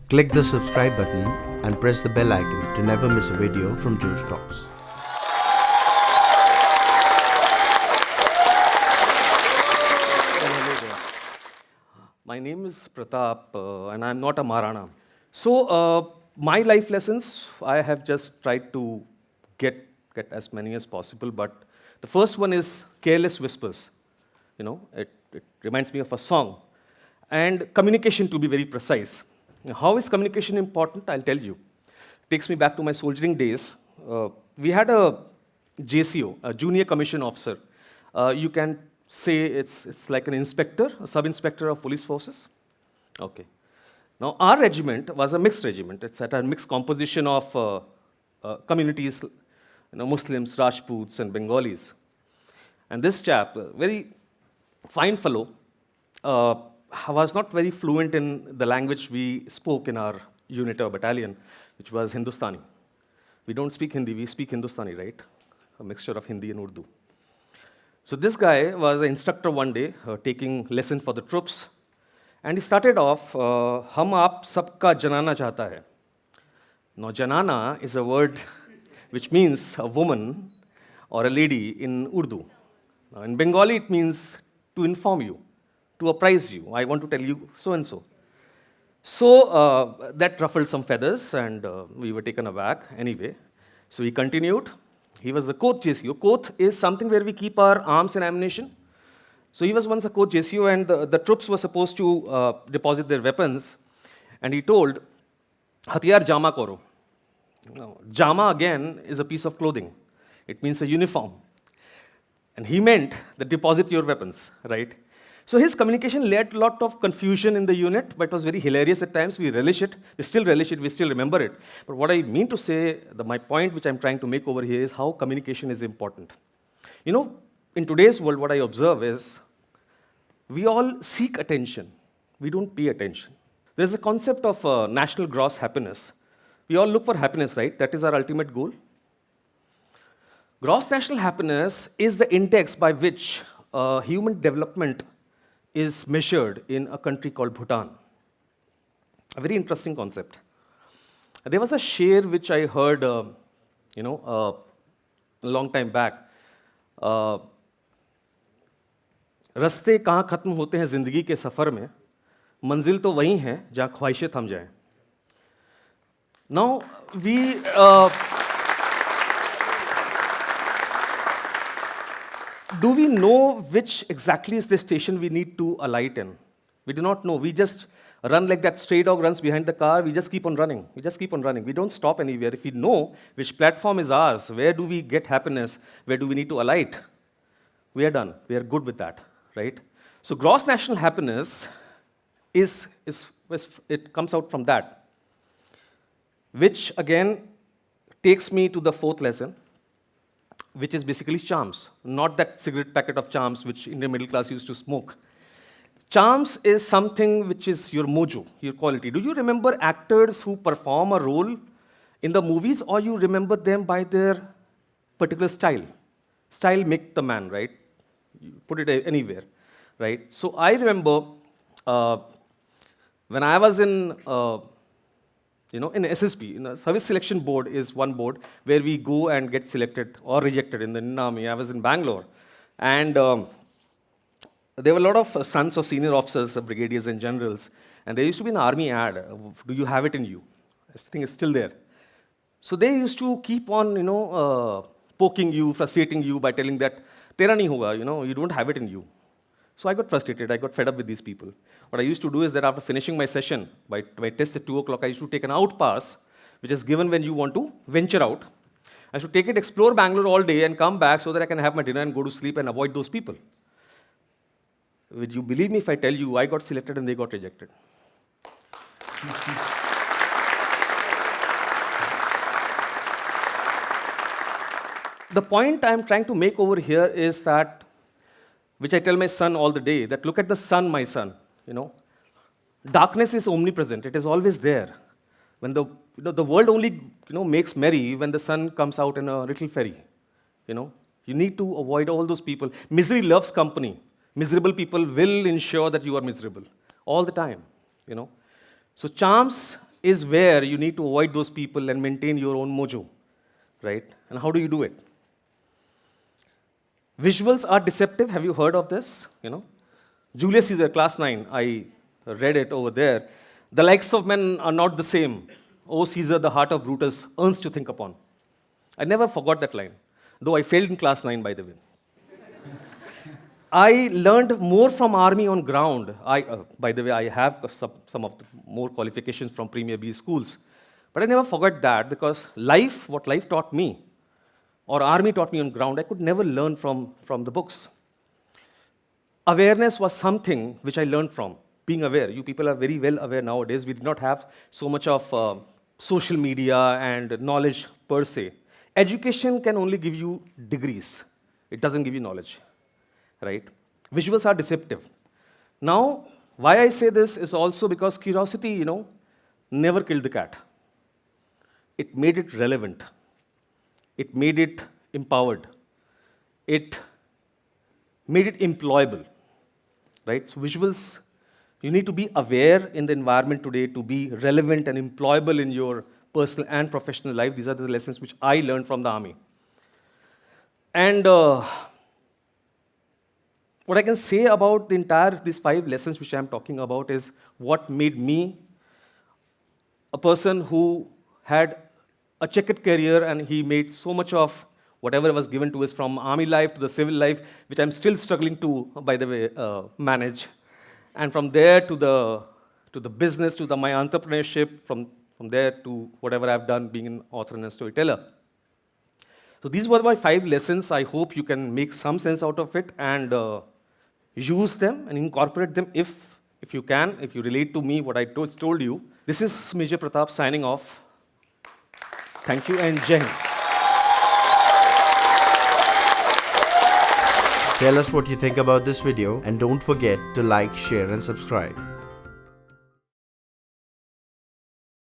Click the subscribe button and press the bell icon to never miss a video from Josh Talks. Hello there. My name is Pratap, and I'm not a Marana. So, my life lessons, I have just tried to get as many as possible, but the first one is Careless Whispers. It reminds me of a song. And communication, to be very precise. Now, how is communication important? I'll tell you. Takes me back to my soldiering days. We had a JCO, a junior commission officer. You can say it's like an inspector, a sub-inspector of police forces. Okay. Now, our regiment was a mixed regiment. It's at a mixed composition of communities, Muslims, Rajputs, and Bengalis. And this chap, a very fine fellow, was not very fluent in the language we spoke in our unit or battalion, which was Hindustani. We don't speak Hindi, we speak Hindustani, right? A mixture of Hindi and Urdu. So this guy was an instructor one day, taking lesson for the troops, and he started off, "Hum aap sabka janana chahta hai." Now, janana is a word which means a woman or a lady in Urdu. Now, in Bengali, it means to inform you, to apprise you. I want to tell you so and so. So that ruffled some feathers, and we were taken aback. Anyway, so he continued. He was a Koth JCO. Koth is something where we keep our arms and ammunition. So he was once a Koth JCO, and the troops were supposed to deposit their weapons. And he told, "Hatiyar jama karo." Now, jama again is a piece of clothing. It means a uniform. And he meant that deposit your weapons, right? So his communication led to a lot of confusion in the unit, but it was very hilarious at times. We relish it. We still relish it. We still remember it. But what I mean to say, my point which I'm trying to make over here is how communication is important. In today's world, what I observe is we all seek attention. We don't pay attention. There's a concept of national gross happiness. We all look for happiness, right? That is our ultimate goal. Gross national happiness is the index by which human development is measured in a country called Bhutan. A very interesting concept. There was a share which I heard, a long time back. रास्ते कहाँ खत्म होते हैं जिंदगी के सफर में, मंजिल तो वही है जहाँ ख्वाहिशें थम जाएं. Now we. Do we know which exactly is the station we need to alight in? We do not know. We just run like that stray dog runs behind the car. We just keep on running. We just keep on running. We don't stop anywhere. If we know which platform is ours, where do we get happiness, where do we need to alight, we are done. We are good with that, right? So gross national happiness it comes out from that, which again takes me to the fourth lesson, which is basically charms, not that cigarette packet of charms which Indian middle class used to smoke. Charms is something which is your mojo, your quality. Do you remember actors who perform a role in the movies, or you remember them by their particular style? Style make the man, right? You put it anywhere, right? So I remember when I was in SSB, in the Service Selection Board is one board where we go and get selected or rejected in the Indian Army. I was in Bangalore. And there were a lot of sons of senior officers, brigadiers and generals. And there used to be an army ad, "Do you have it in you?" I think it's still there. So they used to keep on, poking you, frustrating you by telling that, "Tera nahi hoga, you don't have it in you." So I got frustrated. I got fed up with these people. What I used to do is that after finishing my session, by test at 2 o'clock, I used to take an out pass, which is given when you want to venture out. I should take it, explore Bangalore all day, and come back so that I can have my dinner and go to sleep and avoid those people. Would you believe me if I tell you I got selected and they got rejected? The point I'm trying to make over here is that, which I tell my son all the day, that look at the sun, my son. Darkness is omnipresent. It is always there. When the world only makes merry when the sun comes out in a little ferry. You need to avoid all those people. Misery loves company. Miserable people will ensure that you are miserable all the time. So charms is where you need to avoid those people and maintain your own mojo, right? And how do you do it? Visuals are deceptive. Have you heard of this? Julius Caesar, class 9. I read it over there. The likes of men are not the same. O Caesar, the heart of Brutus, earns to think upon. I never forgot that line, though I failed in class 9, by the way. I learned more from army on ground. By the way, I have some of the more qualifications from Premier B schools. But I never forgot that because what life taught me, or army taught me on ground, I could never learn from the books. Awareness was something which I learned from. Being aware. You people are very well aware nowadays. We did not have so much of social media and knowledge per se. Education can only give you degrees. It doesn't give you knowledge, right? Visuals are deceptive. Now, why I say this is also because curiosity, never killed the cat. It made it relevant. It made it empowered. It made it employable, right? So visuals, you need to be aware in the environment today to be relevant and employable in your personal and professional life. These are the lessons which I learned from the army. And what I can say about these 5 lessons which I'm talking about is what made me a person who had a checkered career, and he made so much of whatever was given to us from army life to the civil life, which I'm still struggling to, by the way, manage. And from there to the business, to my entrepreneurship, from there to whatever I've done being an author and a storyteller. So these were my 5 lessons. I hope you can make some sense out of it and use them and incorporate them if you can, if you relate to me, what I told you. This is Major Pratap signing off. Thank you and Jai Hind. Tell us what you think about this video and don't forget to like, share and subscribe.